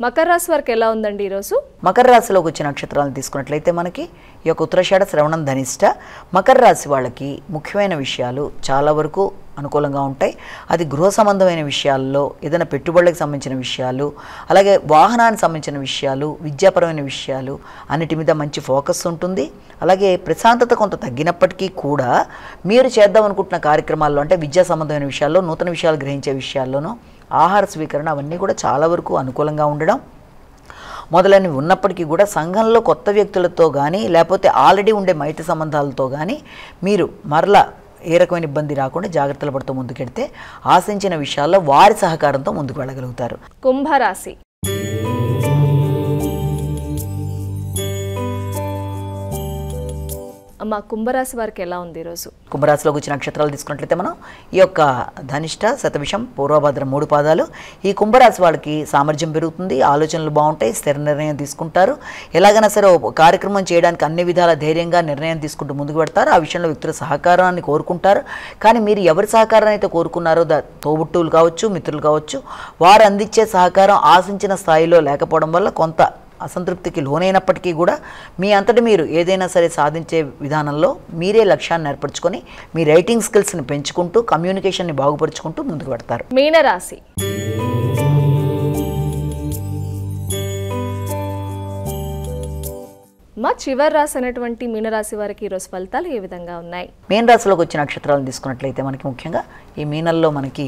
మకర రాశి వారికి ఎలా ఉందండి ఈరోజు? మకర రాశిలోకి వచ్చిన నక్షత్రాలను తీసుకున్నట్లయితే మనకి ఈ యొక్క ఉత్తరాషాఢ, శ్రవణం, ధనిష్ట మకర రాశి వాళ్ళకి ముఖ్యమైన విషయాలు చాలా వరకు అనుకూలంగా ఉంటాయి. అది గృహ సంబంధమైన విషయాల్లో, ఏదైనా పెట్టుబడులకు సంబంధించిన విషయాలు, అలాగే వాహనానికి సంబంధించిన విషయాలు, విద్యాపరమైన విషయాలు అన్నిటి మీద మంచి ఫోకస్ ఉంటుంది. అలాగే ప్రశాంతత కొంత తగ్గినప్పటికీ కూడా మీరు చేద్దాం అనుకుంటున్న కార్యక్రమాల్లో, అంటే విద్యా సంబంధమైన విషయాల్లో, నూతన విషయాలు గ్రహించే విషయాల్లోనూ, ఆహార స్వీకరణ అవన్నీ కూడా చాలా వరకు అనుకూలంగా ఉండడం మొదలైనవి ఉన్నప్పటికీ కూడా సంఘంలో కొత్త వ్యక్తులతో కానీ, లేకపోతే ఆల్రెడీ ఉండే మైత్రి సంబంధాలతో కానీ మీరు మరలా ఏ రకమైన ఇబ్బంది రాకుండా జాగ్రత్తలు పడుతూ ముందుకెడితే ఆశించిన విషయాల్లో వారి సహకారంతో ముందుకు వెళ్ళగలుగుతారు. కుంభరాశి. అమ్మ, కుంభరాశి వారికి ఎలా ఉంది ఈరోజు? కుంభరాశిలోకి వచ్చిన నక్షత్రాలు తీసుకున్నట్లయితే మనం ఈ యొక్క ధనిష్ట, శతభిషం, పూర్వభద్ర 3 పాదాలు. ఈ కుంభరాశి వాళ్ళకి సామర్థ్యం పెరుగుతుంది, ఆలోచనలు బాగుంటాయి, స్థిర నిర్ణయం తీసుకుంటారు. ఎలాగైనా సరే కార్యక్రమం చేయడానికి అన్ని విధాల ధైర్యంగా నిర్ణయం తీసుకుంటూ ముందుకు పెడతారు. ఆ విషయంలో వ్యక్తుల సహకారాన్ని కోరుకుంటారు. కానీ మీరు ఎవరి సహకారాన్ని అయితే కోరుకున్నారో, తోబుట్టువులు కావచ్చు, మిత్రులు కావచ్చు, వారు అందించే సహకారం ఆశించిన స్థాయిలో లేకపోవడం వల్ల కొంత అసంతృప్తికి లోనైనప్పటికీ కూడా మీ అంతటి మీరు ఏదైనా సరే సాధించే విధానంలో మీరే లక్ష్యాన్ని ఏర్పరచుకొని మీ రైటింగ్ స్కిల్స్ని పెంచుకుంటూ, కమ్యూనికేషన్ని బాగుపరుచుకుంటూ ముందుకు పెడతారు. మీనరాశి. మా చివరి రాశి అనేటువంటి మీనరాశి వారికి ఈరోజు ఫలితాలు ఏ విధంగా ఉన్నాయి? మీన రాశిలోకి వచ్చిన నక్షత్రాలను తీసుకున్నట్లయితే మనకి ముఖ్యంగా ఈ మీనల్లో మనకి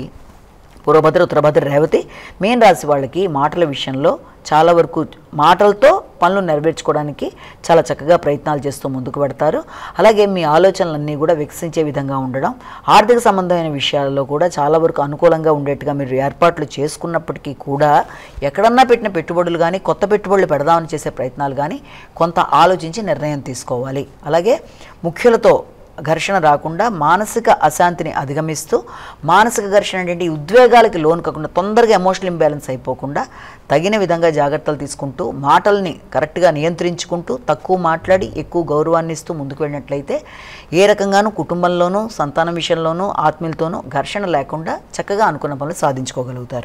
పూర్వభద్ర, ఉత్తరభద్ర, రేవతి. మీన రాశి వాళ్ళకి మాటల విషయంలో చాలా వరకు మాటలతో పనులు నెరవేర్చుకోవడానికి చాలా చక్కగా ప్రయత్నాలు చేస్తూ ముందుకు పెడతారు. అలాగే మీ ఆలోచనలన్నీ కూడా వికసించే విధంగా ఉండడం, ఆర్థిక సంబంధమైన విషయాల్లో కూడా చాలా వరకు అనుకూలంగా ఉండేట్టుగా మీరు ఏర్పాట్లు చేసుకున్నప్పటికీ కూడా ఎక్కడన్నా పెట్టిన పెట్టుబడులు కానీ, కొత్త పెట్టుబడులు పెడదామని చేసే ప్రయత్నాలు కానీ కొంత ఆలోచించి నిర్ణయం తీసుకోవాలి. అలాగే ముఖ్యులతో ఘర్షణ రాకుండా మానసిక అశాంతిని అధిగమిస్తూ, మానసిక ఘర్షణ అంటే ఉద్వేగాలకి లోను కాకుండా, తొందరగా ఎమోషనల్ ఇంబ్యాలెన్స్ అయిపోకుండా తగిన విధంగా జాగ్రత్తలు తీసుకుంటూ, మాటల్ని కరెక్ట్గా నియంత్రించుకుంటూ, తక్కువ మాట్లాడి ఎక్కువ గౌరవాన్ని ఇస్తూ ముందుకు వెళ్ళినట్లయితే ఏ రకంగానూ కుటుంబంలోనూ, సంతానం విషయంలోనూ, ఆత్మీయులతోనూ ఘర్షణ లేకుండా చక్కగా అనుకున్న పనులు సాధించుకోగలుగుతారు.